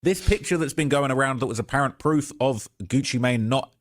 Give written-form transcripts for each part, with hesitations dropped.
This picture that's been going around that was apparent proof of Gucci Mane not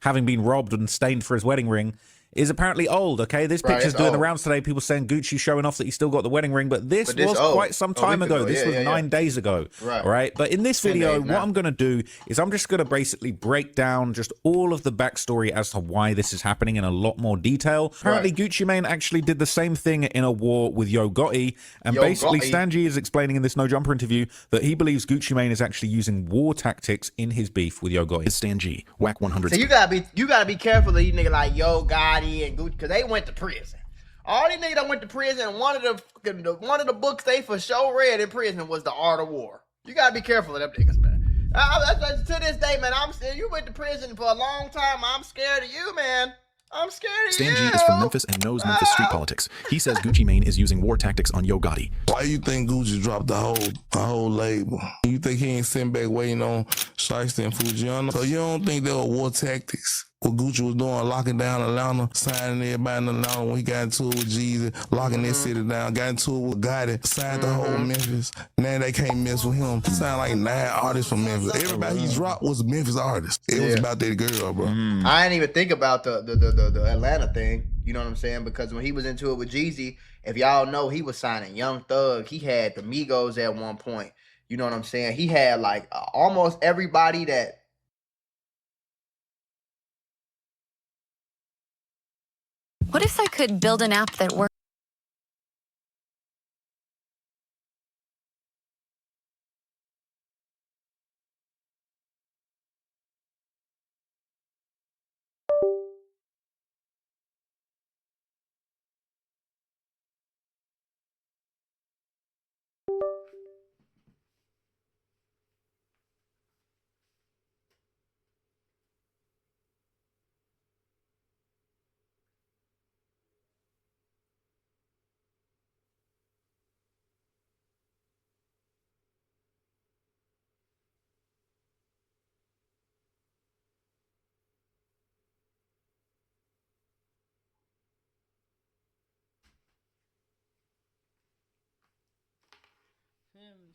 having been robbed and stained for his wedding ring is apparently old, okay? This picture's doing the rounds today. People saying Gucci showing off that he still got the wedding ring, but this was quite some time ago. This was 9 days ago, all right? But in this video, what I'm going to do is I'm just going to basically break down just all of the backstory as to why this is happening in a lot more detail. Apparently, Gucci Mane actually did the same thing in a war with Yo Gotti, and basically Stan G is explaining in this No Jumper interview that he believes Gucci Mane is actually using war tactics in his beef with Yo Gotti. It's Stan G, whack 100. So you gotta be careful of these niggas like Yo Gotti and Gucci, because they went to prison. All these niggas that went to prison, one of the books they for sure read in prison was The Art of War. You gotta be careful of them niggas, man. To this day, man, you went to prison for a long time. I'm scared of you, man. I'm scared of you. Stan G is from Memphis and knows Memphis street politics. He says Gucci Mane is using war tactics on Yo Gotti. Why you think Gucci dropped the whole label? You think he ain't sitting back waiting on Shiesty and Fujiano? So you don't think there were war tactics? What Gucci was doing, locking down Atlanta, signing everybody in Atlanta when he got into it with Jeezy, locking that city down, got into it with Gotti, signed the whole Memphis. Now they can't mess with him. Signed like 9 artists from Memphis. Everybody he dropped was a Memphis artist. It was about that girl, bro. I didn't even think about the Atlanta thing. You know what I'm saying? Because when he was into it with Jeezy, if y'all know, he was signing Young Thug. He had the Migos at one point. You know what I'm saying? He had like almost everybody that. What if I could build an app that works?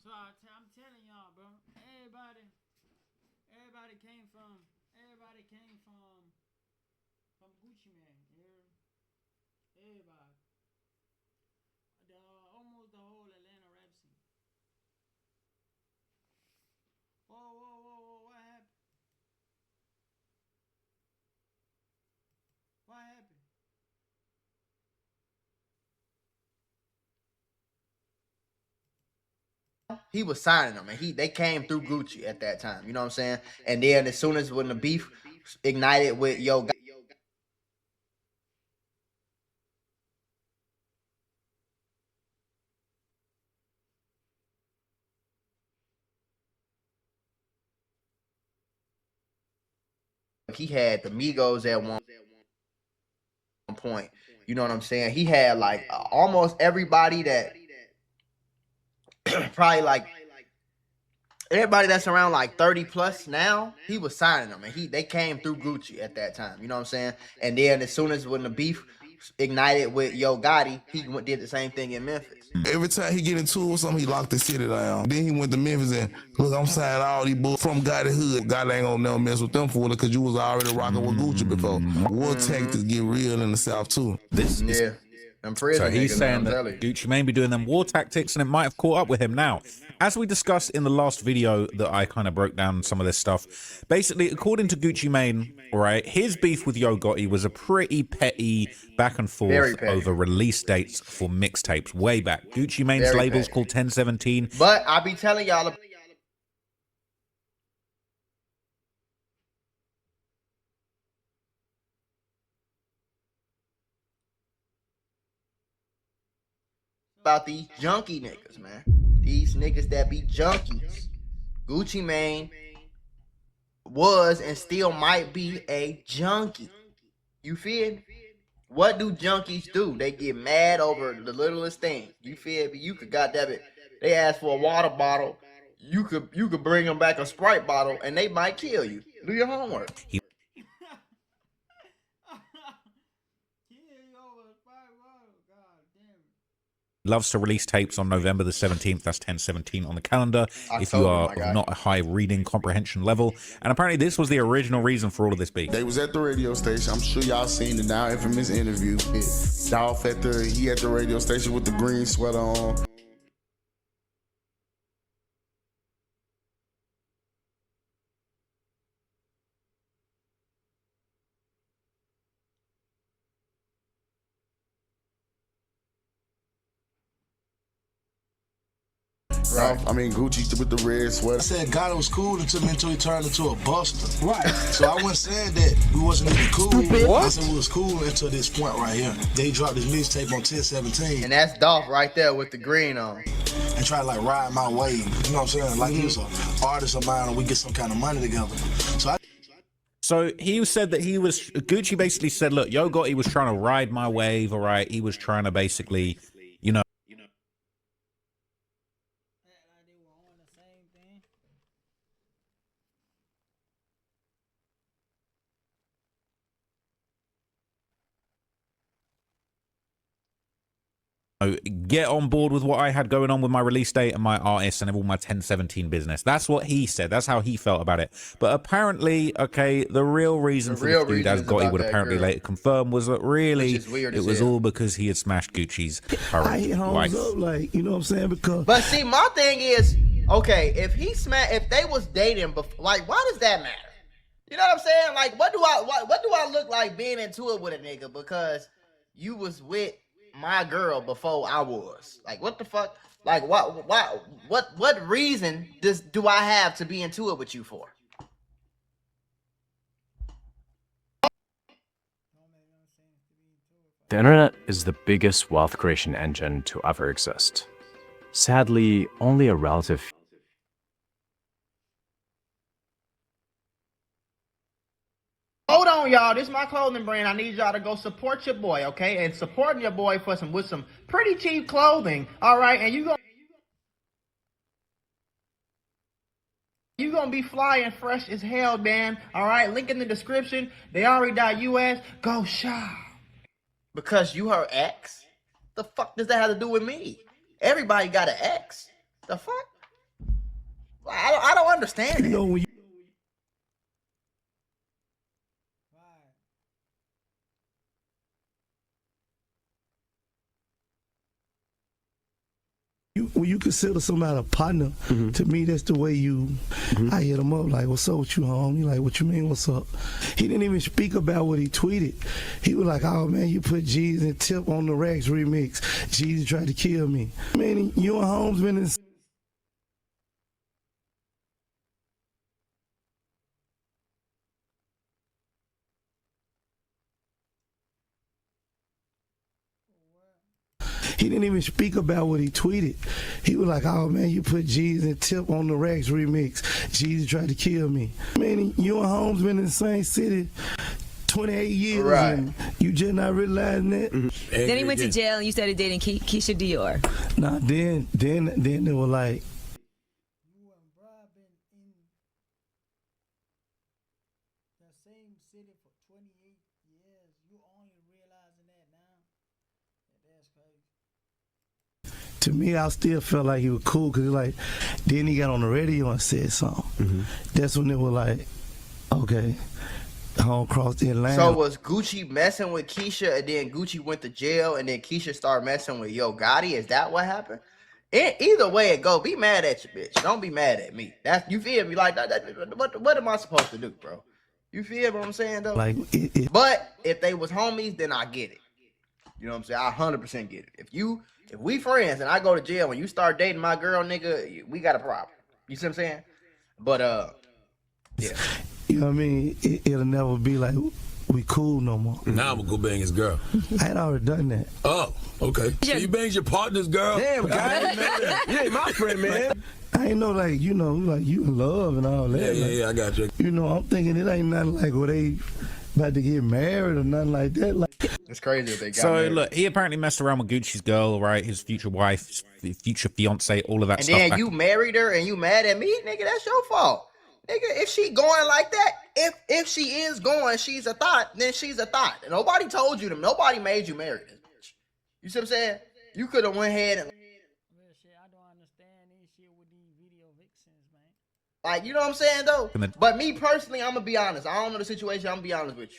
So I'm telling y'all, bro. Everybody came from Gucci Mane. Yeah, everybody. Almost the whole Atlanta rap scene. Whoa! What happened? What happened? He was signing them, and they came through Gucci at that time. You know what I'm saying? And then as soon as when the beef ignited with Yo Gotti, he had the Migos at one point. You know what I'm saying? He had like almost everybody that probably like everybody that's around like 30 plus now. He was signing them, and they came through Gucci at that time. You know what I'm saying? And then as soon as when the beef ignited with Yo Gotti, he did the same thing in Memphis. Every time he get into it with something, he locked the city down. Then he went to Memphis and, look, I'm signing all these bulls from Gotti hood. Gotti ain't gonna never mess with them for it because you was already rocking with Gucci before. War tactics get real in the South too. So he's saying that Gucci Mane be doing them war tactics, and it might have caught up with him now. As we discussed in the last video that I kind of broke down some of this stuff, basically, according to Gucci Mane, right, his beef with Yo Gotti was a pretty petty back and forth over release dates for mixtapes way back. Gucci Mane's label's called 1017. But I be telling y'all about these junkie niggas, man. These niggas that be junkies. Gucci Mane was and still might be a junkie. You feel me? What do junkies do? They get mad over the littlest thing. You feel me? You could goddamn it. They ask for a water bottle. You could bring them back a Sprite bottle, and they might kill you. Do your homework. loves to release tapes on November the 17th. That's 10/17 on the calendar. If October, you are my guy. not a high reading comprehension level. And apparently this was the original reason for all of this beef. They was at the radio station. I'm sure y'all seen the now infamous interview. Dolph he at the radio station with the green sweater on. Right. I mean, Gucci with the red I sweater. said God was cool until he turned into a buster. Right. So I wasn't saying that we wasn't even cool. What? I said we was cool until this point right here. They dropped this mixtape on 10/17. And that's Dolph right there with the green on. And try to like ride my wave. You know what I'm saying? Like he was an artist of mine and we get some kind of money together. So he said that Gucci basically said, look, Yo Gotti was trying to ride my wave, all right? He was trying to basically, you know, Like they were on the same thing. get on board with what I had going on with my release date and my artists and all my 10/17 business. That's what he said. That's how he felt about it. But apparently, okay, the real reason for this dude, as Gotti would apparently later confirm, was that really it was all because he had smashed Gucci's current wife. Up, like, you know what I'm saying? Because But see, my thing is, okay, if they was dating before, like, why does that matter? You know what I'm saying? Like, what do I look like being into it with a nigga because you was with my girl before I was? Like, what the fuck? Like, what reason do I have to be into it with you for? The internet is the biggest wealth creation engine to ever exist. Sadly, only a relative Hold on, y'all. This is my clothing brand. I need y'all to go support your boy, okay? And supporting your boy with some pretty cheap clothing, all right? And you gonna be fly and fresh as hell, man. All right, link in the description. They.us. Go shop. Because you her ex? The fuck does that have to do with me? Everybody got an ex. The fuck? I don't understand it. you know when when you consider somebody a partner, to me that's the way I hit him up like, what's up with you, homie? Like, what you mean, what's up? He didn't even speak about what he tweeted. He was like, oh man, you put G's and Tip on the Rex remix. G's tried to kill me. Man, you and Holmes been in He didn't even speak about what he tweeted. He was like, oh man, you put G's and Tip on the Rex remix. G's tried to kill me. Man, you and Holmes been in the same city 28 years, right, and you just not realizing that. Then he went to jail and you started dating Keisha Dior. Nah, then they were like, You and bruh been in the same city for 28 years. You only realizing that now? That's crazy. to me, I still felt like he was cool because like, then he got on the radio and said something. That's when they were like, okay, home across the Atlanta. So was Gucci messing with Keisha and then Gucci went to jail and then Keisha started messing with Yo Gotti? Is that what happened? Either way it go, be mad at your bitch. Don't be mad at me. That's, you feel me? Like, what am I supposed to do, bro? You feel what I'm saying, though? Like, but if they was homies, then I get it. You know what I'm saying? I 100% get it. If we friends and I go to jail and you start dating my girl, nigga, we got a problem. You see what I'm saying? But, yeah. You know what I mean? It'll never be like we cool no more. Now I'm gonna go bang his girl. I had already done that. Oh, okay. So you banged your partner's girl? Damn, guy. You ain't my friend, man. I ain't know, like, you know, like you in love and all that. Yeah, I got you. You know, I'm thinking it ain't nothing like where they about to get married or nothing like that. Like, it's crazy if they got So married. look, he apparently messed around with Gucci's girl, right? His future wife, his future fiance, all of that and stuff. then you married her and you mad at me, nigga, that's your fault. Nigga, if she going like that, if she is going, she's a thought, then she's a thought. Nobody told you to, nobody made you marry this bitch. You see what I'm saying? You could have went ahead and Real shit, I don't understand this shit with these video vixens, man. like, you know what I'm saying though? But me personally, I'm gonna be honest. I don't know the situation. I'm gonna be honest with you.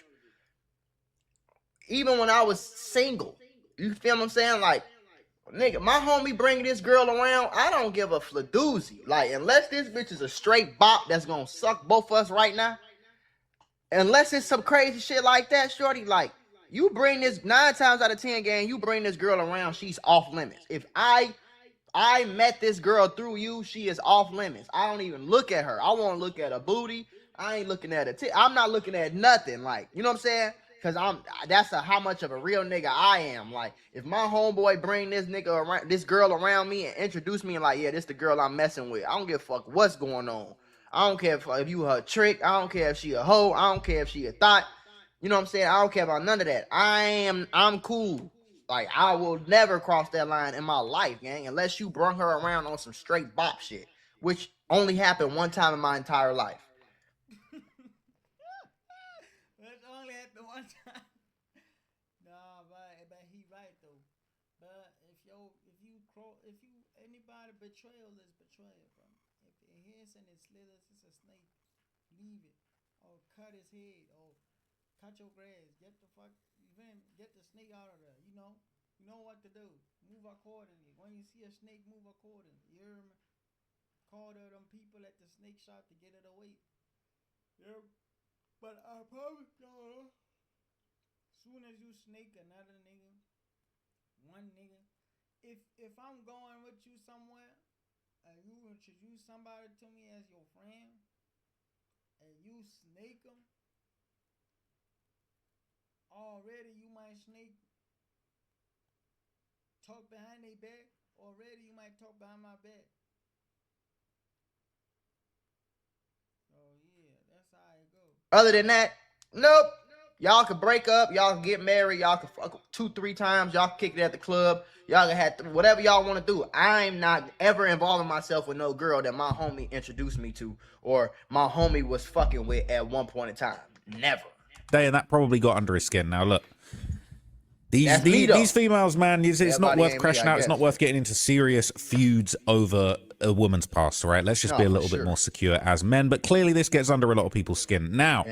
Even when I was single, you feel what I'm saying? Like, nigga, my homie bring this girl around. I don't give a fladoozy. Like, unless this bitch is a straight bop that's gonna suck both of us right now. Unless it's some crazy shit like that, shorty, like, you bring this 9 times out of 10 game, you bring this girl around, she's off limits. If I met this girl through you, she is off limits. I don't even look at her. I won't look at her booty. I ain't looking at her. I'm not looking at nothing. Like, you know what I'm saying? Cause that's how much of a real nigga I am. Like, if my homeboy bring this nigga around, this girl around me and introduce me and like, yeah, this the girl I'm messing with. I don't give a fuck what's going on. I don't care if you her trick. I don't care if she a hoe. I don't care if she a thought. You know what I'm saying? I don't care about none of that. I'm cool. Like, I will never cross that line in my life, gang, unless you brung her around on some straight bop shit, which only happened one time in my entire life. That only happened one time. Nah, but he right though. But if anybody betrayal is betrayal, bro. If it hits and it slithers, it's a snake. Leave it, or cut his head, or cut your grass. Get the snake out of there. You know what to do. Move accordingly. When you see a snake, move accordingly. You hear me? Call them people at the snake shop to get it away. Yeah. But I promise y'all, soon as you snake another nigga, one nigga, if I'm going with you somewhere and you introduce somebody to me as your friend and you snake them, already you might snake, talk behind their back, already you might talk behind my back. Oh yeah, that's how it goes. Other than that, nope. Y'all could break up, y'all can get married, y'all can fuck 2-3 times, y'all can kick it at the club, y'all can have whatever y'all want to do. I'm not ever involving myself with no girl that my homie introduced me to or my homie was fucking with at one point in time. Never. And that probably got under his skin. Now look, these females, man, it's not worth crashing out. It's not worth getting into serious feuds over a woman's past, right? Let's just be a little bit more secure as men. But clearly this gets under a lot of people's skin. Now,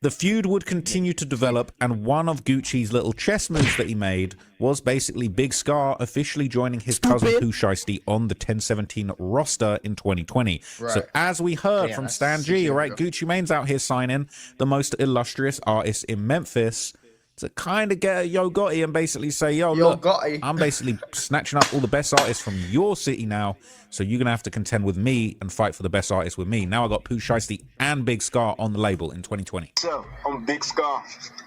the feud would continue to develop, and one of Gucci's little chess moves that he made was basically Big Scar officially joining his cousin Pooh Shiesty on the 1017 roster in 2020. Right. So as we heard from Stan G, all right, Gucci Mane's out here signing the most illustrious artists in Memphis to kind of get a Yo Gotti and basically say, yo, look, I'm basically snatching up all the best artists from your city now, so you're going to have to contend with me and fight for the best artists with me. Now I got Pooh Shiesty and Big Scar on the label in 2020. So, I'm Big Scar.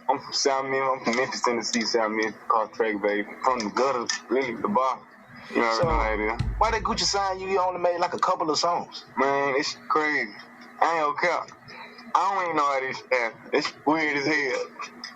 I'm from South Mill. I'm from Memphis, Tennessee, South Mill. Called Track, baby. From the gutter, really, the bar. You know what I mean? Why did Gucci sign you? You only made like a couple of songs. Man, it's crazy. I ain't gonna count. I don't even know how this happened. It's weird as hell.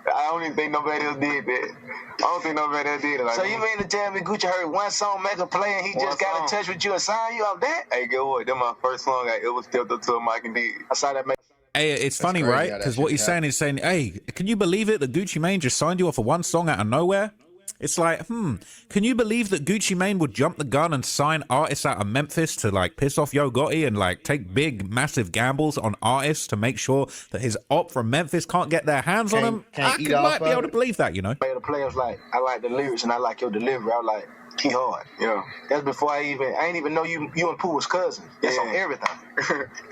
I don't even think nobody else did that. I don't think nobody else did it. Like, so you mean to tell me Gucci heard one song make a play and he just got in touch with you and signed you off that? Hey, get what? That my first song I ever stepped up to a mic and did. I saw that. Hey, it's funny, right? Because what he's saying is saying, hey, can you believe it that Gucci Mane just signed you off of one song out of nowhere? It's like, can you believe that Gucci Mane would jump the gun and sign artists out of Memphis to like piss off Yo Gotti and like take big, massive gambles on artists to make sure that his op from Memphis can't get their hands on him? I might be able to believe that, you know? The players like, I like the lyrics and I like your delivery. I was like, he hard. Yeah. That's before I ain't even know you and Pooh was cousins. That's on everything.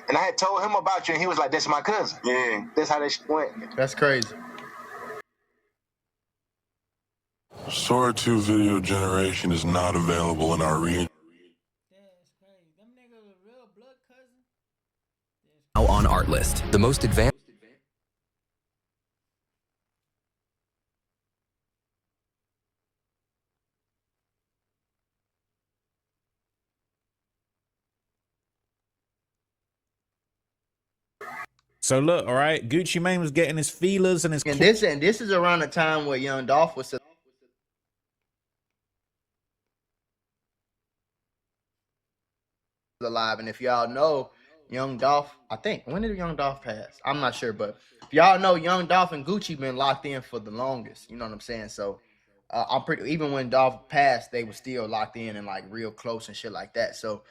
And I had told him about you and he was like, that's my cousin. Yeah. That's how that shit went. That's crazy. Sora 2 video generation is not available in our region. Now on Artlist, the most advanced. So look, all right, Gucci Mane was getting his feelers and his. And this is around the time where Young Dolph was alive. And if y'all know, Young Dolph, I think, when did Young Dolph pass? I'm not sure, but if y'all know, Young Dolph and Gucci been locked in for the longest. You know what I'm saying? So I'm pretty, even when Dolph passed, they were still locked in and like real close and shit like that. So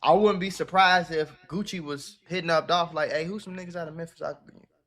I wouldn't be surprised if Gucci was hitting up Dolph like, hey, who's some niggas out of Memphis?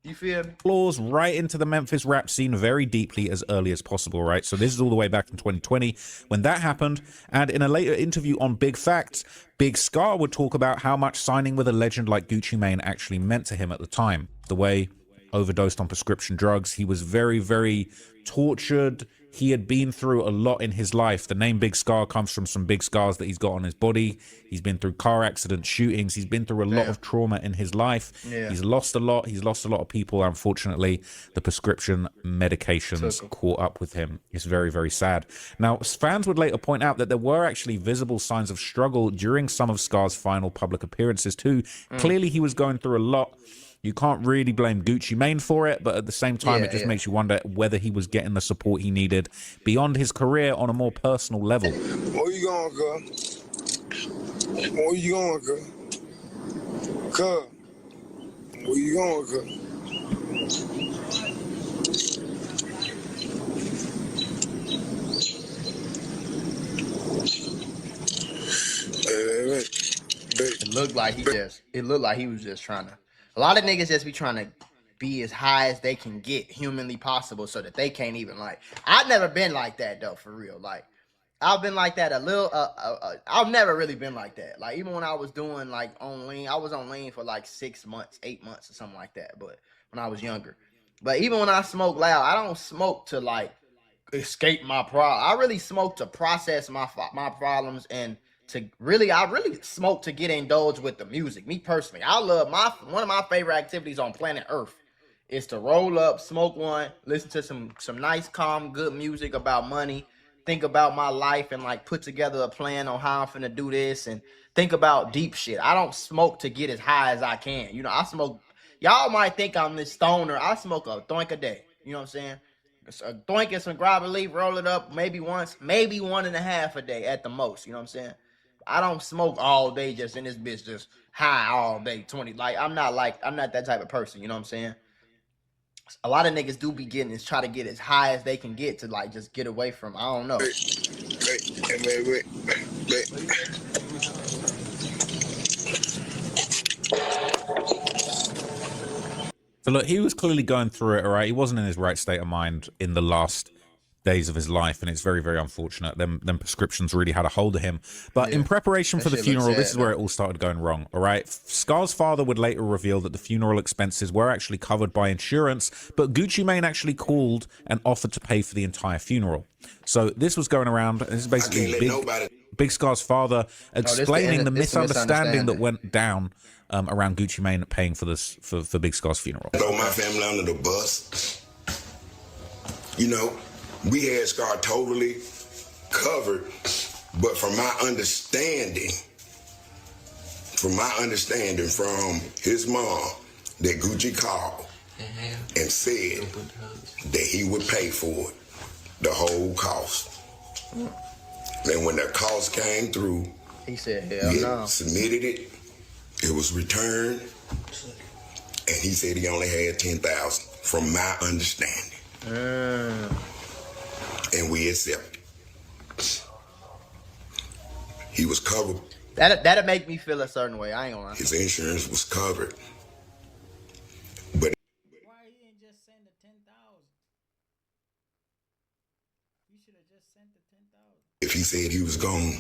You feel me? Claws right into the Memphis rap scene very deeply as early as possible, right? So this is all the way back in 2020 when that happened. And in a later interview on Big Facts, Big Scar would talk about how much signing with a legend like Gucci Mane actually meant to him at the time. The way overdosed on prescription drugs, he was very, very tortured. He had been through a lot in his life. The name Big Scar comes from some big scars that he's got on his body. He's been through car accidents, shootings. He's been through a lot of trauma in his life. He's lost a lot. He's lost a lot of people. Unfortunately, the prescription medications caught up with him. It's very, very sad. Now, fans would later point out that there were actually visible signs of struggle during some of Scar's final public appearances too. Clearly, he was going through a lot. You can't really blame Gucci Mane for it, but at the same time, it just makes you wonder whether he was getting the support he needed beyond his career on a more personal level. Where you going, girl? Where you going, girl? Girl, where you going, girl? It looked like he was just trying to. A lot of niggas just be trying to be as high as they can get humanly possible so that they can't even like. I've never been like that though, for real. Like I've been like that a little. I've never really been like that. Like even when I was doing like on lean, I was on lean for like 6 months, 8 months or something like that. But when I was younger, but even when I smoke loud, I don't smoke to like escape my problem. I really smoke to process my problems and. I really smoke to get indulged with the music. Me personally, I love one of my favorite activities on planet Earth is to roll up, smoke one, listen to some nice, calm, good music about money, think about my life and like put together a plan on how I'm finna do this and think about deep shit. I don't smoke to get as high as I can. You know, I smoke. Y'all might think I'm this stoner. I smoke a doink a day. You know what I'm saying? A doink and some grab leaf, roll it up maybe once, maybe 1.5 a day at the most. You know what I'm saying? I don't smoke all day just in this bitch just high all day 20. Like I'm not that type of person, you know what I'm saying? A lot of niggas do be getting is try to get as high as they can get to like just get away from I don't know. So look, he was clearly going through it, all right? He wasn't in his right state of mind in the last days of his life, and it's very, very unfortunate. Them prescriptions really had a hold of him. But in preparation for the funeral, this is where it all started going wrong, all right? Scar's father would later reveal that the funeral expenses were actually covered by insurance, but Gucci Mane actually called and offered to pay for the entire funeral. So this was going around, and this is basically Big Scar's father explaining the misunderstanding that went down around Gucci Mane paying for this for Big Scar's funeral. Throw my family under the bus. You know, we had Scar totally covered, but from my understanding from his mom, that Gucci called and said that he would pay for it, the whole cost. And when the cost came through, he said, hell no. Submitted it, it was returned, and he said he only had $10,000, from my understanding. And we accepted. He was covered. That'd make me feel a certain way. I ain't gonna lie. His insurance was covered. But why he didn't just send the 10,000? You should have just sent the 10,000. if he said he was gonna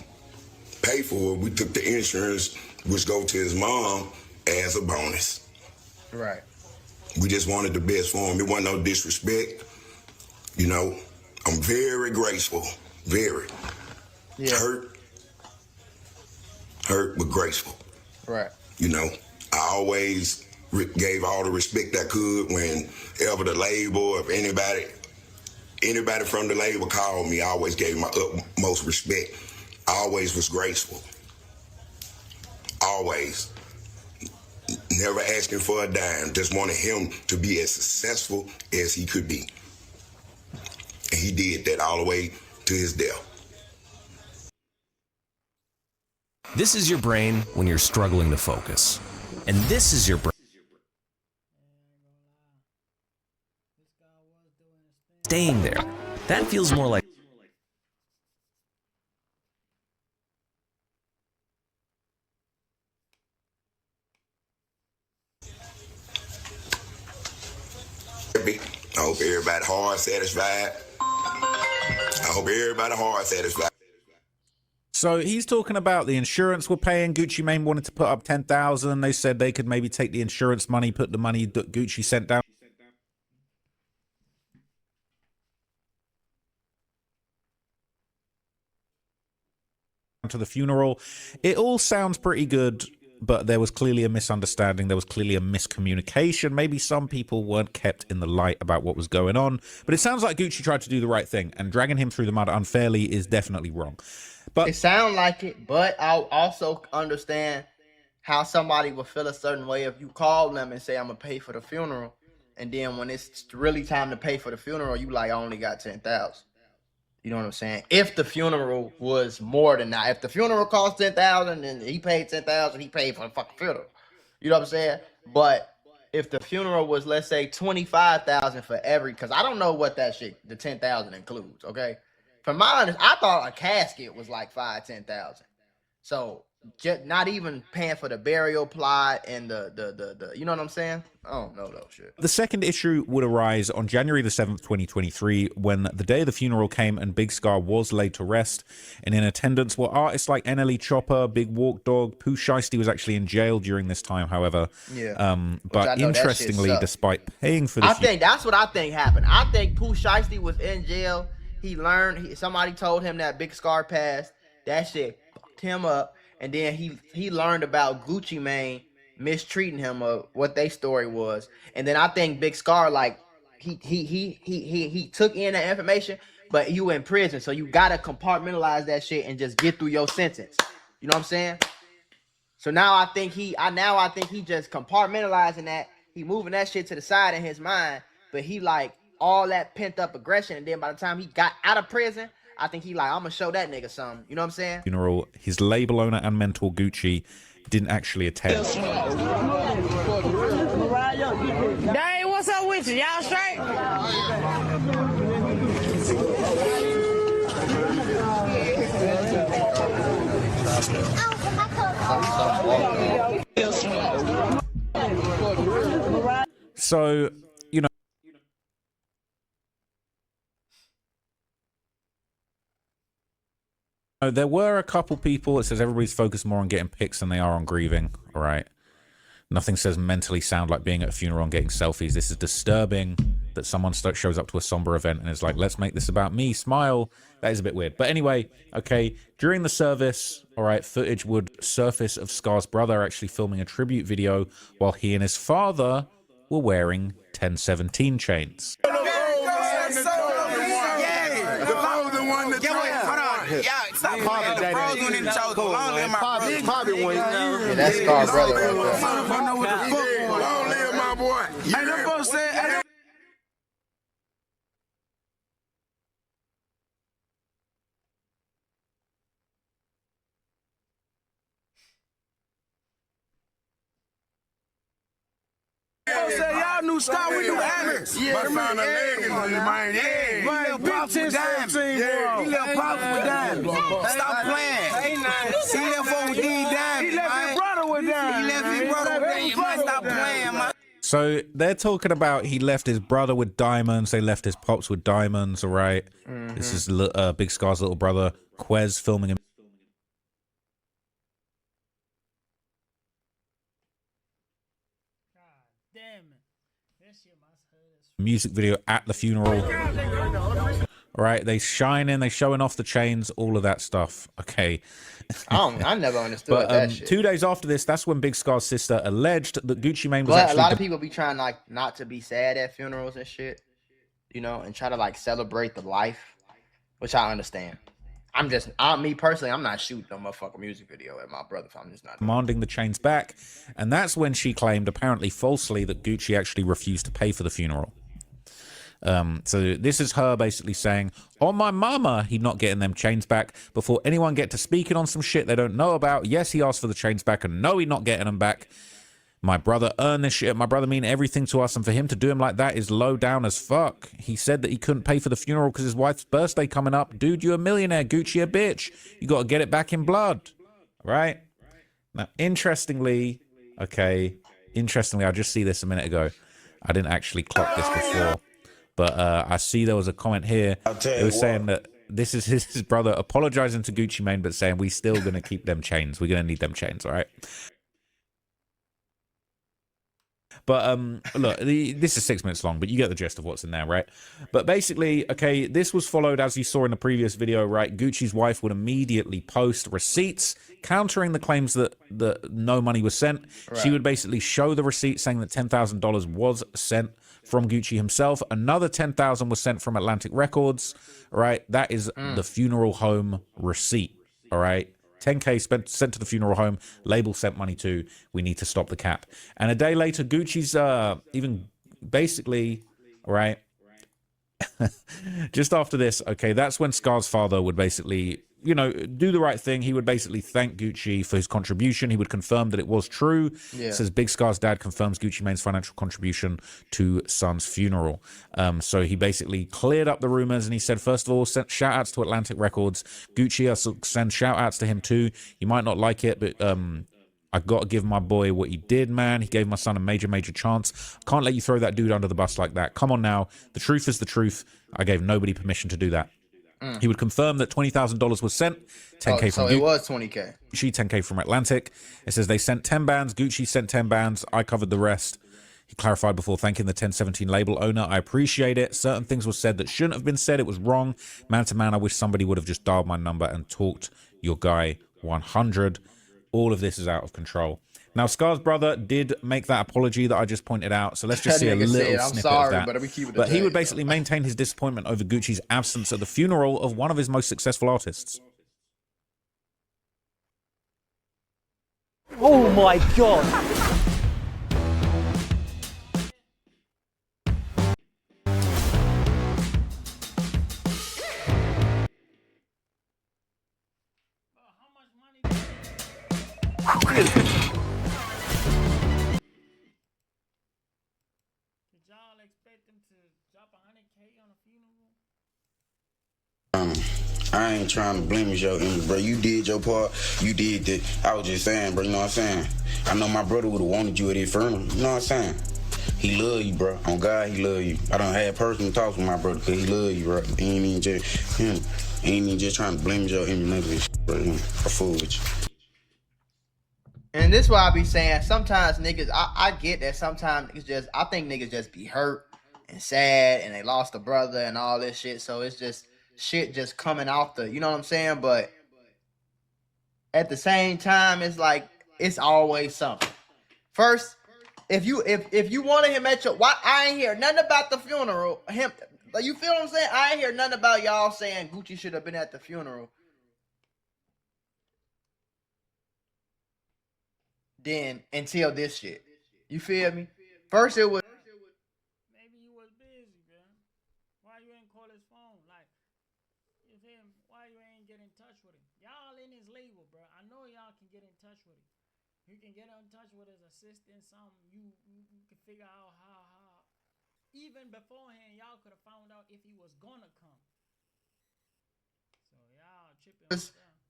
pay for it, we took the insurance, which go to his mom as a bonus. Right. We just wanted the best for him. It wasn't no disrespect. You know, I'm very graceful. Very. Yeah. Hurt, but graceful. Right. You know, I always gave all the respect I could whenever the label, if anybody from the label called me, I always gave my utmost respect. I always was graceful. Always. Never asking for a dime. Just wanted him to be as successful as he could be. And he did that all the way to his death. This is your brain when you're struggling to focus. And this is your brain staying there. That feels more like happy. I hope everybody hard satisfied. I hope everybody hard satisfied. So he's talking about the insurance we're paying. Gucci Mane wanted to put up 10,000. They said they could maybe take the insurance money, put the money that Gucci sent down to the funeral. It all sounds pretty good, but there was clearly a misunderstanding. There was clearly a miscommunication. Maybe some people weren't kept in the light about what was going on. But it sounds like Gucci tried to do the right thing, and dragging him through the mud unfairly is definitely wrong. But it sounds like it, but I'll also understand how somebody would feel a certain way if you call them and say, I'm going to pay for the funeral. And then when it's really time to pay for the funeral, you like, I only got 10,000. You know what I'm saying? If the funeral was more than that, if the funeral cost 10,000 and he paid 10,000, he paid for the fucking funeral. You know what I'm saying? But if the funeral was, let's say, 25,000 for every, because I don't know what that shit, the 10,000 includes. Okay. From my understanding, I thought a casket was like 10,000. So just not even paying for the burial plot and the you know what I'm saying? I don't know though shit. The second issue would arise on January the 7th, 2023, when the day of the funeral came and Big Scar was laid to rest. And in attendance were artists like NLE Chopper, Big Walk Dog. Pooh Shiesty was actually in jail during this time, however. Yeah. But interestingly, despite paying for the I think that's what I think happened. I think Pooh Shiesty was in jail. He learned, somebody told him that Big Scar passed. That shit fucked him up. And then he learned about Gucci Mane mistreating him, of what their story was. And then I think Big Scar, like, he took in that information, but you in prison, so you gotta compartmentalize that shit and just get through your sentence. You know what I'm saying? So now I think he just compartmentalizing that. He moving that shit to the side in his mind, but he like all that pent up aggression. And then by the time he got out of prison, I think he like, I'm gonna show that nigga something. You know what I'm saying? Funeral, his label owner and mentor Gucci didn't actually attend. Dang, what's up with you? Y'all straight? So, you know, there were a couple people. It says everybody's focused more on getting pics than they are on grieving. All right. Nothing says mentally sound like being at a funeral and getting selfies. This is disturbing that someone shows up to a somber event and is like, let's make this about me. Smile. That is a bit weird. But anyway, okay. During the service, all right, footage would surface of Scar's brother actually filming a tribute video while he and his father were wearing 1017 chains. That's Scar's brother right there. Y'all knew Scar, we knew Alex. Yeah, I found a leg in his mind. Yeah, man, big 1017, bro. He left Pops with dimes. Stop playing. He left over with these dimes. He left his brother with dimes. He left his brother with dimes. Man, stop playing, man. So they're talking about he left his brother with diamonds. They left his pops with diamonds. All right. This is Big Scar's little brother, Quez, filming him. Music video at the funeral. All right, they shining, they showing off the chains, all of that stuff. Okay. I never understood that shit. 2 days after this, that's when Big Scar's sister alleged that Gucci Mane was but actually... a lot of people be trying like not to be sad at funerals and shit, you know, and try to like celebrate the life, which I understand. Me personally, I'm not shooting no motherfucking music video at my brother. I'm just not demanding the chains back. And that's when she claimed, apparently falsely, that Gucci actually refused to pay for the funeral. So this is her basically saying, on my mama, he not getting them chains back. Before anyone get to speaking on some shit they don't know about, yes, he asked for the chains back, and no, he not getting them back. My brother earned this shit. My brother mean everything to us, and for him to do him like that is low down as fuck. He said that he couldn't pay for the funeral because his wife's birthday coming up. Dude, you a millionaire. Gucci a bitch. You got to get it back in blood. Right? Now, interestingly, I just see this a minute ago. I didn't actually clock this before, but I see there was a comment here. It was saying that this is his brother apologizing to Gucci Mane, but saying we still gonna keep them chains. We're gonna need them chains, all right? But look, this is 6 minutes long, but you get the gist of what's in there, right? But basically, okay, this was followed, as you saw in the previous video, right? Gucci's wife would immediately post receipts countering the claims that no money was sent. Right. She would basically show the receipt saying that $10,000 was sent from Gucci himself. Another $10,000 was sent from Atlantic Records, right? That is the funeral home receipt, all right? 10K sent to the funeral home, label sent money to, we need to stop the cap. And a day later, Gucci's even basically, right, just after this, okay, that's when Scar's father would basically, you know, do the right thing. He would basically thank Gucci for his contribution. He would confirm that it was true. Yeah. Says Big Scar's dad confirms Gucci Mane's financial contribution to son's funeral. So he basically cleared up the rumors, and he said, first of all, shout outs to Atlantic Records. Gucci, I'll send shout outs to him too. You might not like it, but I got to give my boy what he did, man. He gave my son a major, major chance. Can't let you throw that dude under the bus like that. Come on now. The truth is the truth. I gave nobody permission to do that. He would confirm that $20,000 was sent, 10K from Gucci. It was 20K. 10K from Atlantic. It says they sent 10 bands. Gucci sent 10 bands. I covered the rest. He clarified before thanking the 1017 label owner. I appreciate it. Certain things were said that shouldn't have been said. It was wrong. Man to man, I wish somebody would have just dialed my number and talked your guy 100. All of this is out of control. Now, Scar's brother did make that apology that I just pointed out, so let's just see a little snippet of that. But he would basically maintain his disappointment over Gucci's absence at the funeral of one of his most successful artists. Oh my God! I ain't trying to blemish your image, bro. You did your part. You did that. I was just saying, bro. You know what I'm saying? I know my brother would have wanted you at his funeral. You know what I'm saying? He love you, bro. On God, he love you. I done had personal talks with my brother because he love you, bro. He ain't even just trying to blemish your image, none of this shit, bro. I fool with you. And this is why I be saying sometimes niggas, I get that sometimes niggas just, I think niggas just be hurt and sad and they lost a brother and all this shit. So it's just shit just coming off the, you know what I'm saying? But at the same time, it's like, it's always something. First, if you wanted him at your, why I ain't hear nothing about the funeral. Him, like, you feel what I'm saying? I ain't hear nothing about y'all saying Gucci should have been at the funeral. Then until this shit, you feel me? First it was maybe you was busy, bro. Why you ain't call his phone? Like, you feel me? Why you ain't get in touch with him? Y'all in his label, bro. I know y'all can get in touch with him. You can get in touch with his assistant. Something you can figure out how. Even beforehand, y'all could have found out if he was gonna come. So y'all tripping.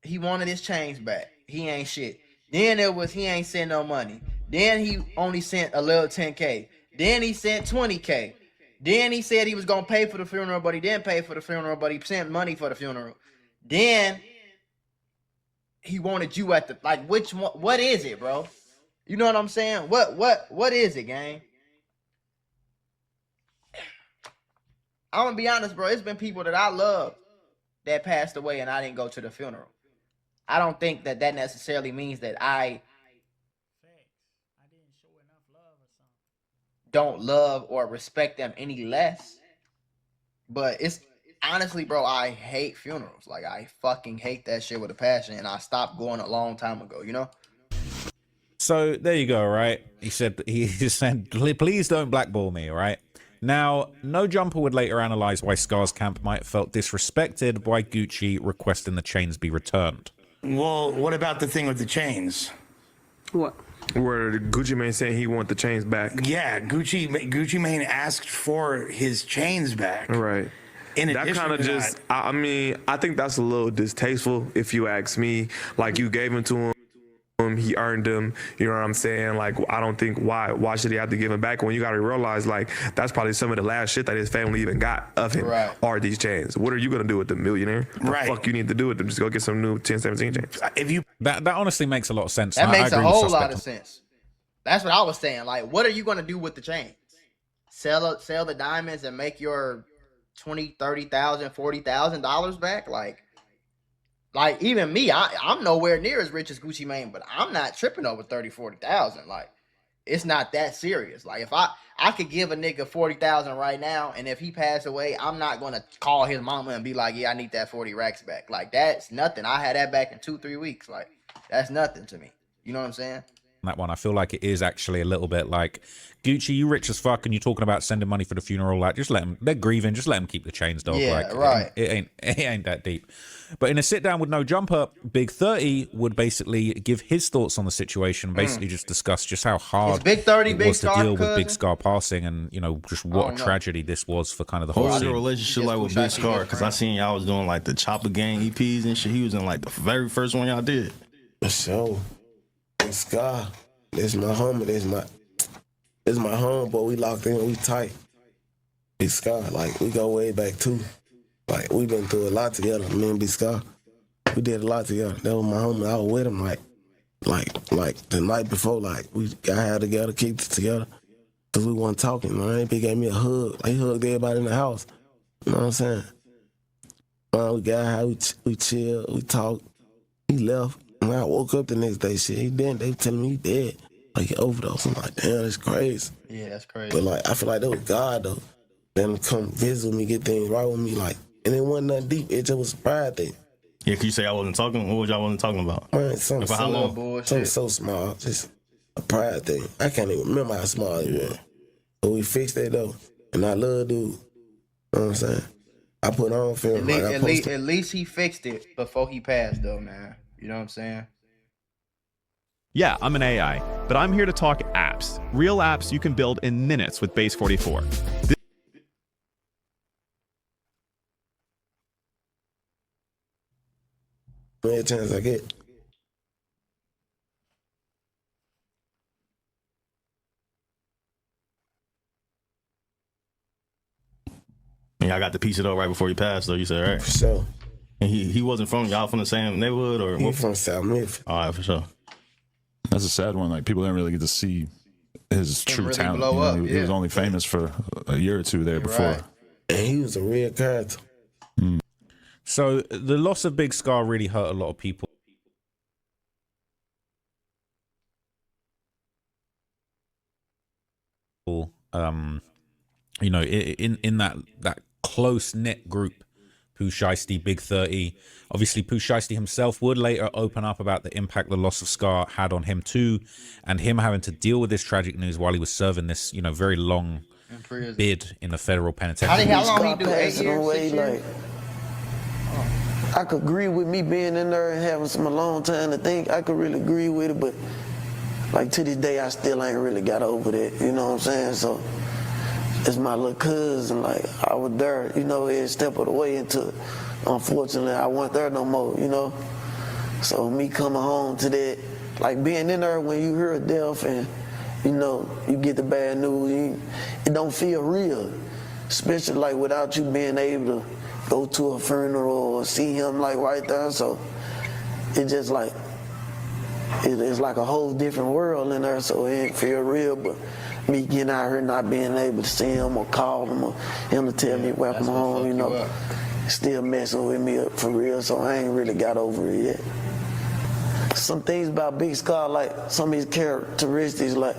He wanted his chains back. He ain't shit. Then it was he ain't sent no money. Then he only sent a little 10K. Then he sent 20K. Then he said he was gonna pay for the funeral, but he didn't pay for the funeral, but he sent money for the funeral. Then he wanted you at the, like, which one? What is it, bro? You know what I'm saying? What is it, gang? I'm gonna be honest, bro. It's been people that I love that passed away, and I didn't go to the funeral. I don't think that necessarily means that I don't love or respect them any less. But it's honestly, bro, I hate funerals. Like, I fucking hate that shit with a passion, and I stopped going a long time ago, you know? So there you go, right? He said, please don't blackball me, all right? Now, No Jumper would later analyze why Scar's camp might have felt disrespected by Gucci requesting the chains be returned. Well, what about the thing with the chains? What? Where Gucci Mane saying he want the chains back. Yeah, Gucci Mane asked for his chains back. Right. That kind of just, I mean, I think that's a little distasteful if you ask me. Like, you gave them to him, them. He earned them. You know what I'm saying? Like, I don't think why should he have to give him back when you got to realize, like, that's probably some of the last shit that his family even got of him are these chains. What are you going to do with the millionaire? The fuck you need to do with them? Just go get some new 1017 chains. If you That honestly makes a lot of sense. That I makes a agree with whole Suspect lot of sense. That's what I was saying. Like, what are you going to do with the chains? Sell the diamonds and make your $20,000, $30,000, $40,000 back? Like even me, I'm nowhere near as rich as Gucci Mane, but I'm not tripping over 30,000, 40,000. Like, it's not that serious. Like, if I could give a nigga 40,000 right now, and if he passed away, I'm not gonna call his mama and be like, yeah, I need that 40 racks back. Like, that's nothing. I had that back in 2-3 weeks. Like, that's nothing to me. You know what I'm saying? that one. I feel like it is actually a little bit like, Gucci, you rich as fuck, and you're talking about sending money for the funeral. Like, just let them. They're grieving. Just let them keep the chains, dog. Yeah, like, right. It ain't that deep. But in a sit down with No Jumper, Big 30 would basically give his thoughts on the situation. Basically, just discuss just how hard Is Big 30 it Big was to Scar deal with cousin? Big Scar passing, and just what a tragedy this was for kind of the whole What was scene. your relationship like with Big Scar? Because I seen y'all was doing like the Chopper Gang EPs and shit. He was in like the very first one y'all did. For sure. Big Scar. That's my homie. That's my homeboy. We locked in. We tight. Big Scar. Like, we go way back too. Like, we been through a lot together. Me and Big Scar. We did a lot together. That was my homie. I was with him like the night before. Like, we got high together, kicked it together. Cause we wasn't talking, man. He gave me a hug. Like, he hugged everybody in the house. You know what I'm saying? We got high, we chilled, we talked. He left. When I woke up the next day, shit, he dead. They telling me he dead. Like, he overdosed. I'm like, damn, that's crazy. Yeah, that's crazy. But like, I feel like that was God though. Them come visit me, get things right with me, like, and it wasn't nothing deep. It just was a pride thing. Yeah, could you say I wasn't talking? What was y'all wasn't talking about? Man, something For how long? so small, just a pride thing. I can't even remember how small it was. But we fixed that though, and I love dude. You know what I'm saying? I put on film. At least he fixed it before he passed though, man. You know what I'm saying? Yeah, I'm an AI, but I'm here to talk apps. Real apps you can build in minutes with Base 44. Every chance I get. And y'all got to piece it up right before he passed, though. You said, right? For sure. And he wasn't from y'all from the same neighborhood, or He from South Memphis. All right, for sure. That's a sad one. Like, people didn't really get to see his true really talent. blow up, He was yeah. only famous for a year or two there before. Right. And he was a real character. So the loss of Big Scar really hurt a lot of people. In that close knit group, Pooh Shiesty, Big 30. Obviously, Pooh Shiesty himself would later open up about the impact the loss of Scar had on him too, and him having to deal with this tragic news while he was serving this, very long bid in the federal penitentiary. How long he do? 8 Passing years, away, 6 years? like, I could agree with me being in there and having some alone time to think. I could really agree with it, but like to this day, I still ain't really got over that. You know what I'm saying? So it's my little cousin. Like, I was there, every step of the way into it. Unfortunately, I wasn't there no more. So me coming home to that, like being in there when you hear death and you get the bad news, it don't feel real, especially like without you being able to go to a funeral or see him like right there. So it just like, it's like a whole different world in there, so it ain't feel real. But me getting out here not being able to see him or call him or him to tell me welcome home, still messing with me up for real, so I ain't really got over it yet. Some things about Big Scar, like some of his characteristics, like.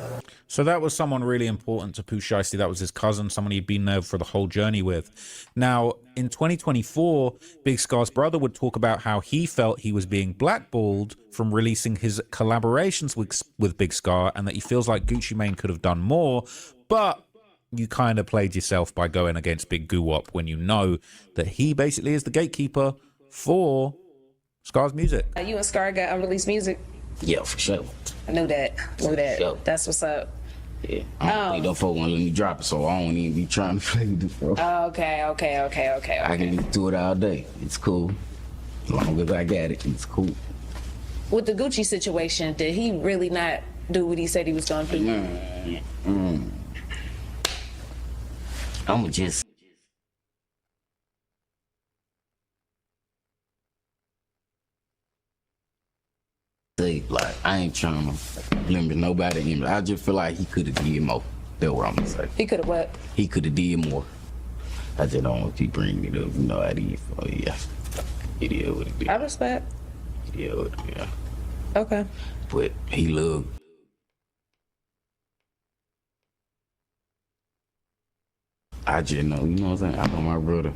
So that was someone really important to Pooh Shiesty. That was his cousin, someone he'd been there for the whole journey with. Now, in 2024, Big Scar's brother would talk about how he felt he was being blackballed from releasing his collaborations with Big Scar, and that he feels like Gucci Mane could have done more, but you kind of played yourself by going against Big Guwop when you know that he basically is the gatekeeper for Scar's music. You and Scar got unreleased music? Yeah, for sure. I knew that. Sure. That's what's up. Yeah, I don't think them folks won't let me drop it, so I don't even be trying to play with this, bro. Okay. I can do it all day. It's cool. As long as I got it, it's cool. with the Gucci situation, did he really not do what he said he was going to do? I'ma just say, like, I ain't trying to limit nobody in. I just feel like he could have did more. That's what I'm gonna say. He could have what? He could have did more. I just don't want you bringing it up. You know how it is. Oh yeah, it is what it is. I respect. It is what it is. Okay. But he loved. I just know, you know what I'm saying? I know my brother.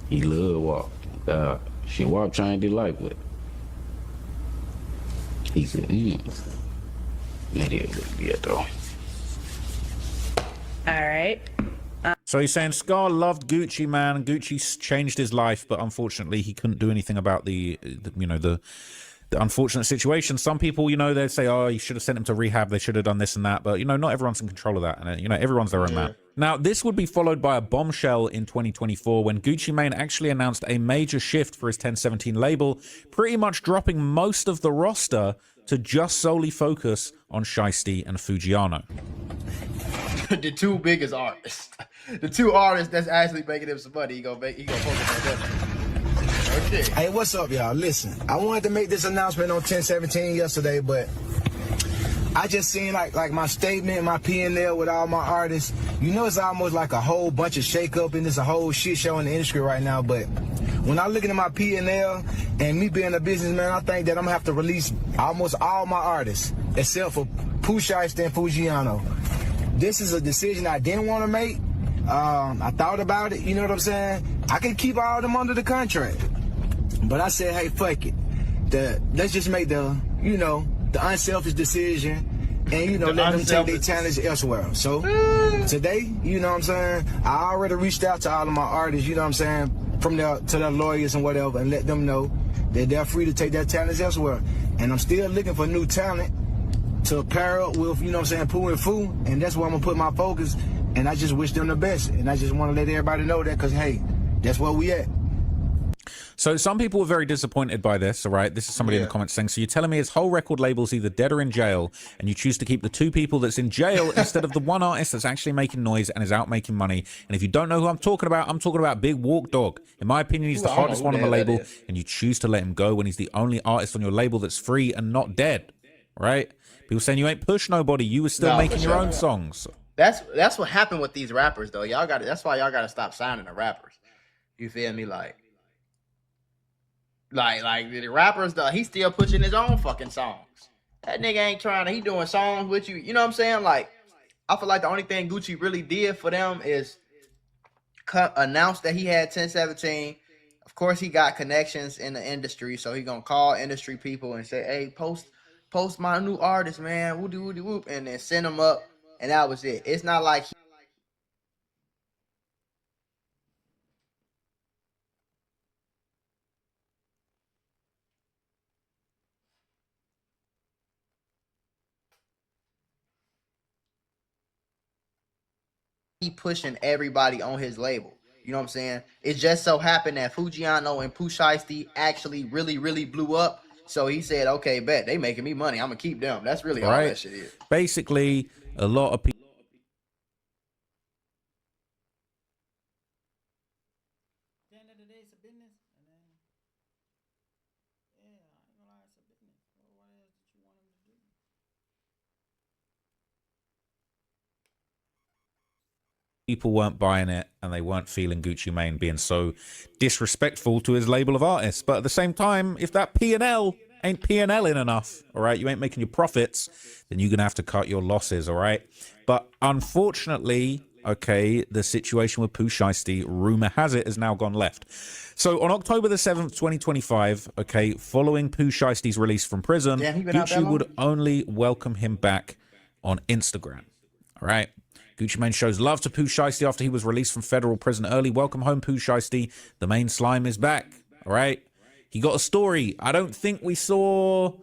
He love walk. She walk trying to do life with. He said, that is what it is, though. All right. So he's saying Scar loved Gucci, man. Gucci changed his life, but unfortunately he couldn't do anything about the unfortunate situation. Some people, they'd say, oh, you should have sent him to rehab. They should have done this and that. But, not everyone's in control of that. And, everyone's their own man. Now, this would be followed by a bombshell in 2024 when Gucci Mane actually announced a major shift for his 1017 label, pretty much dropping most of the roster to just solely focus on Shiesty and Fujiano. The two biggest artists. The two artists that's actually making him some money. He gonna focus on them. Okay. Hey, what's up, y'all? Listen, I wanted to make this announcement on 1017 yesterday, but I just seen like my statement, my P&L with all my artists. It's almost like a whole bunch of shake-up and there's a whole shit show in the industry right now. But when I look at my P&L and me being a businessman, I think that I'm gonna have to release almost all my artists except for Pooh Shiesty and Fujiano. This is a decision I didn't want to make. I thought about it, you know what I'm saying? I can keep all of them under the contract. But I said, hey, fuck it. Let's just make the unselfish decision and, let them take their talents elsewhere. So today, you know what I'm saying, I already reached out to all of my artists, you know what I'm saying, to their lawyers and whatever, and let them know that they're free to take their talents elsewhere. And I'm still looking for new talent to pair up with, you know what I'm saying, Pooh and Fu, and that's where I'm gonna put my focus, and I just wish them the best, and I just want to let everybody know that, because, hey, that's where we at. So some people were very disappointed by this, all right? This is somebody in the comments saying, so you're telling me his whole record label's either dead or in jail, and you choose to keep the two people that's in jail instead of the one artist that's actually making noise and is out making money. And if you don't know who I'm talking about Big Walk Dog. In my opinion, he's the hardest one on the label, and you choose to let him go when he's the only artist on your label that's free and not dead, right? People saying you ain't push nobody, you were still making your own songs. That's what happened with these rappers, though. That's why y'all got to stop signing the rappers. You feel me? Like the rappers, though, he's still pushing his own fucking songs. That nigga ain't trying to, he doing songs with you. You know what I'm saying? Like, I feel like the only thing Gucci really did for them is announce that he had 1017. Of course, he got connections in the industry, so he gonna call industry people and say, hey, post my new artist, man, woody woody whoop, and then send them up, and that was it. It's not like he pushing everybody on his label. You know what I'm saying? It just so happened that Fujiano and Pooh Shiesty actually really, really blew up. So he said, okay, bet, they making me money. I'm going to keep them. That's really all that shit is. Basically, a lot of people. At the end of the day, it's a business. And then, yeah, I ain't gonna lie, it's a business. What else did you want him to do? People weren't buying it and they weren't feeling Gucci Mane being so disrespectful to his label of artists. But at the same time, if that P&L ain't P&L-ing enough, all right, you ain't making your profits, then you're gonna have to cut your losses, all right? But unfortunately, okay, the situation with Pooh Shiesty, rumor has it, has now gone left. So on October the 7th, 2025, okay, following Pooh Shiesty's release from prison, Gucci would only welcome him back on Instagram, all right? Gucci Mane shows love to Pooh Shiesty after he was released from federal prison early. Welcome home, Pooh Shiesty. The main slime is back. All right. He got a story. I don't think we saw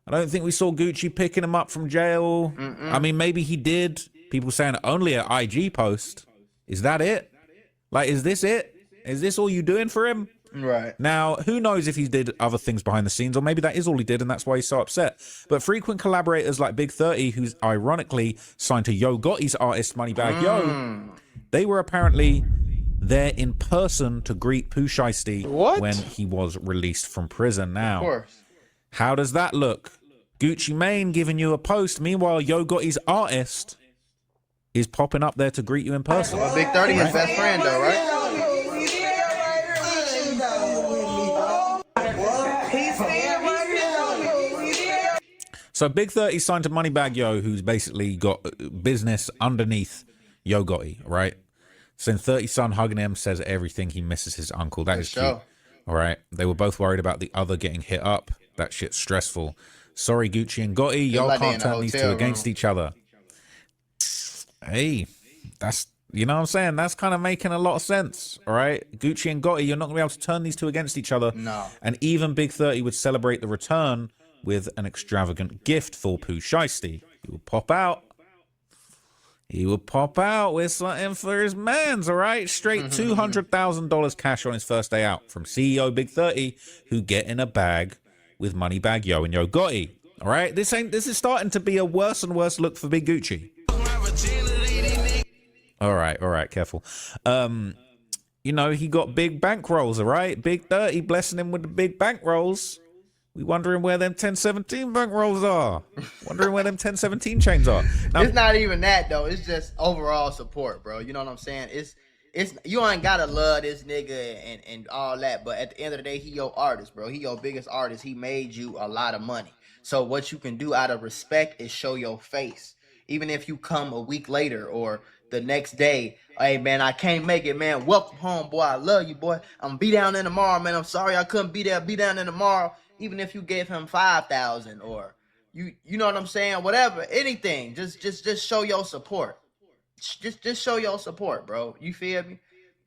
Gucci picking him up from jail. I mean, maybe he did. People saying only an IG post. Is that it? Like, is this it? Is this all you doing for him? Right. Now, who knows if he did other things behind the scenes, or maybe that is all he did and that's why he's so upset. But frequent collaborators like Big 30, who's ironically signed to Yo Gotti's artist Moneybagg Yo, they were apparently there in person to greet Pooh Shiesty when he was released from prison. Now, Of course. how does that look? Gucci Mane giving you a post. Meanwhile, Yo Gotti's artist is popping up there to greet you in person. Well, Big 30 is best friend, though, right? So Big 30 signed to Moneybagg Yo, who's basically got business underneath Yo Gotti, right? So 30 son hugging him, says everything. He misses his uncle. That is cute. All right. They were both worried about the other getting hit up. That shit's stressful. Sorry, Gucci and Gotti. Y'all can't turn these two against each other. Hey, that's, you know what I'm saying? That's kind of making a lot of sense. All right. Gucci and Gotti, you're not going to be able to turn these two against each other. No. And even Big 30 would celebrate the return with an extravagant gift for Pooh Shiesty. He would pop out. He would pop out with something for his mans, all right? Straight $200,000 cash on his first day out from CEO Big 30, who get in a bag with Moneybagg Yo and Yo Gotti. All right? This is starting to be a worse and worse look for Big Gucci. All right, careful. You know, he got big bankrolls, all right? Big 30 blessing him with the big bankrolls. We wondering where them 1017 bankrolls are. Wondering where them 1017 chains are. Now, it's not even that though. It's just overall support, bro. You know what I'm saying? It's you ain't gotta love this nigga and all that, but at the end of the day, he your artist, bro. He your biggest artist. He made you a lot of money. So what you can do out of respect is show your face. Even if you come a week later or the next day, hey man, I can't make it, man. Welcome home, boy. I love you, boy. I'm gonna be down there tomorrow, man. I'm sorry I couldn't be there. Be down there tomorrow. Even if you gave him 5,000 or you know what I'm saying, whatever, anything, just show your support. Just show your support, bro. You feel me?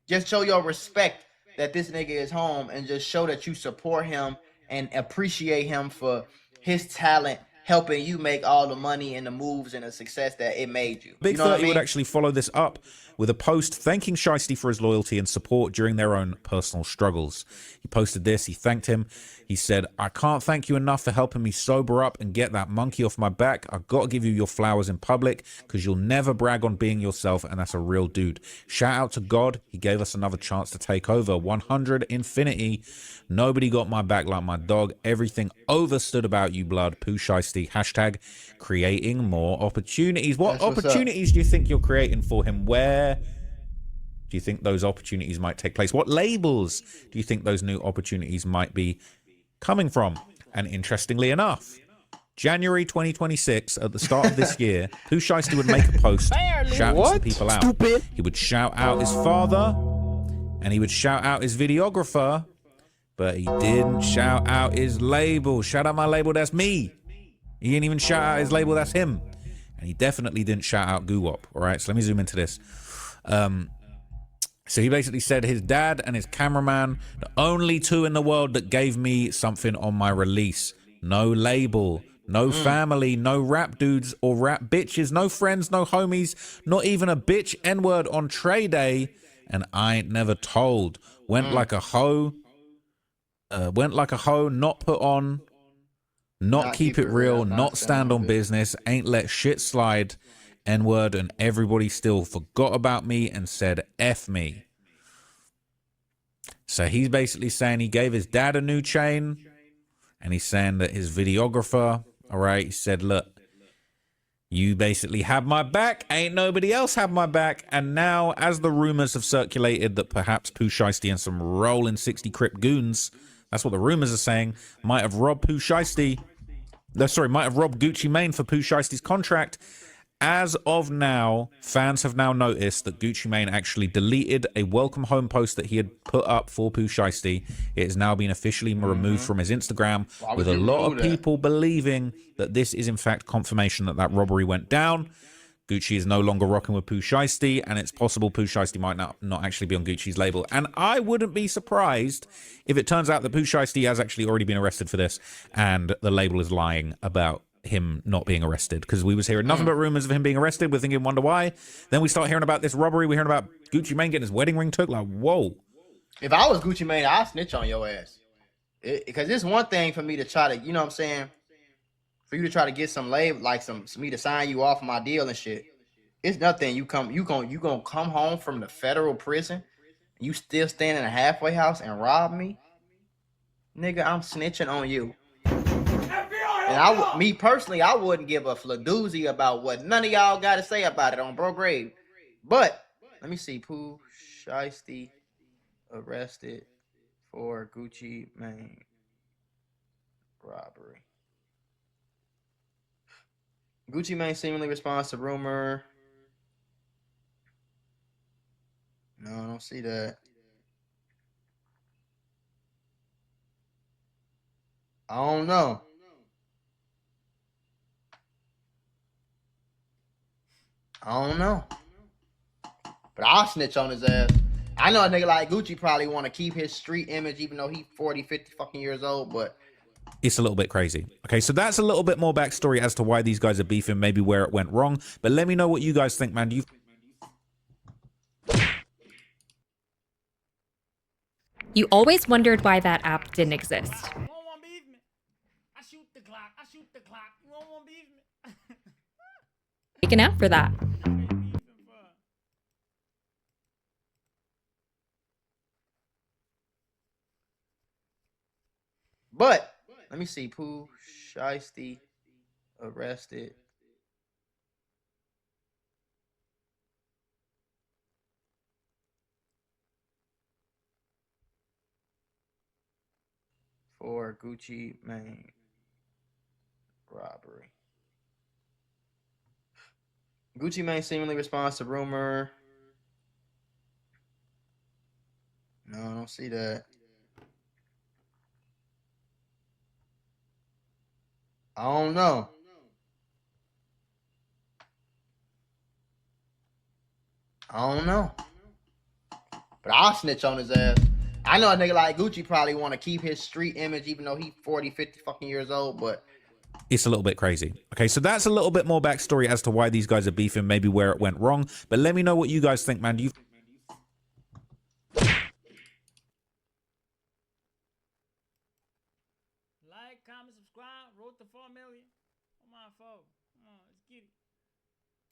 Just show your respect that this nigga is home and just show that you support him and appreciate him for his talent, helping you make all the money and the moves and the success that it made you. Big you know 30 would actually follow this up with a post thanking Shiesty for his loyalty and support during their own personal struggles. He posted this. He thanked him. He said, I can't thank you enough for helping me sober up and get that monkey off my back. I've got to give you your flowers in public because you'll never brag on being yourself, and that's a real dude. Shout out to God. He gave us another chance to take over. 100 infinity. Nobody got my back like my dog. Everything overstood about you, blood. Pooh Shiesty. Hashtag creating more opportunities. What opportunities do you think you're creating for him? Where do you think those opportunities might take place? What labels do you think those new opportunities might be coming from? And interestingly enough, January 2026, at the start of this year, Pooh Shiesty would make a post shouting some people out. He would shout out his father and he would shout out his videographer, but he didn't shout out his label. Shout out my label, that's me. He didn't even shout out his label, that's him. And he definitely didn't shout out Guwop. All right, so let me zoom into this. So he basically said his dad and his cameraman, the only two in the world that gave me something on my release. No label, no family, no rap dudes or rap bitches, no friends, no homies, not even a bitch N-word on Trey Day. And I ain't never told. Went like a hoe, not put on, not keep it real, not stand on business, ain't let shit slide. N-word, and everybody still forgot about me and said F me. So he's basically saying he gave his dad a new chain, and he's saying that his videographer, all right, he said, look, you basically have my back, ain't nobody else have my back. And now, as the rumors have circulated that perhaps Pooh Shiesty and some rolling 60 Crip goons, that's what the rumors are saying, might have robbed Pooh Shiesty, might have robbed Gucci Mane for Pooh Shiesty's contract. As of now, fans have now noticed that Gucci Mane actually deleted a welcome home post that he had put up for Pooh Shiesty. It has now been officially removed from his Instagram, with a lot of people believing that this is in fact confirmation that that robbery went down. Gucci is no longer rocking with Pooh Shiesty, and it's possible Pooh Shiesty might not actually be on Gucci's label. And I wouldn't be surprised if it turns out that Pooh Shiesty has actually already been arrested for this, and the label is lying about him not being arrested, because we was hearing nothing but rumors of him being arrested. We're thinking, wonder why. Then we start hearing about this robbery. We're hearing about Gucci Mane getting his wedding ring took. Like, whoa. If I was Gucci Mane, I'd snitch on your ass. Because it's one thing for me to try to, you know what I'm saying? For you to try to get some label, like some me to sign you off my deal and shit. It's nothing. You gonna come home from the federal prison. You still stand in a halfway house and rob me, nigga. I'm snitching on you. And me personally, I wouldn't give a fladoozy about what none of y'all got to say about it on bro grave. But let me see. Pooh Shiesty arrested for Gucci Mane robbery. Gucci Mane seemingly responds to rumor. No, I don't see that. I don't know. But I'll snitch on his ass. I know a nigga like Gucci probably want to keep his street image even though he 40, 50 fucking years old, but it's a little bit crazy. Okay, so that's a little bit more backstory as to why these guys are beefing, maybe where it went wrong. But let me know what you guys think, man. You always wondered why that app didn't exist. Make an app for that. But let me see. Pooh Shiesty arrested for Gucci Mane robbery. Gucci Mane seemingly responds to rumor. No, I don't see that. I don't know. But I'll snitch on his ass. I know a nigga like Gucci probably want to keep his street image even though he 40, 50 fucking years old, but it's a little bit crazy. Okay, so that's a little bit more backstory as to why these guys are beefing, maybe where it went wrong. But let me know what you guys think, man. Like, comment, subscribe. Road to 4 million. On my phone. Come on, let's get it.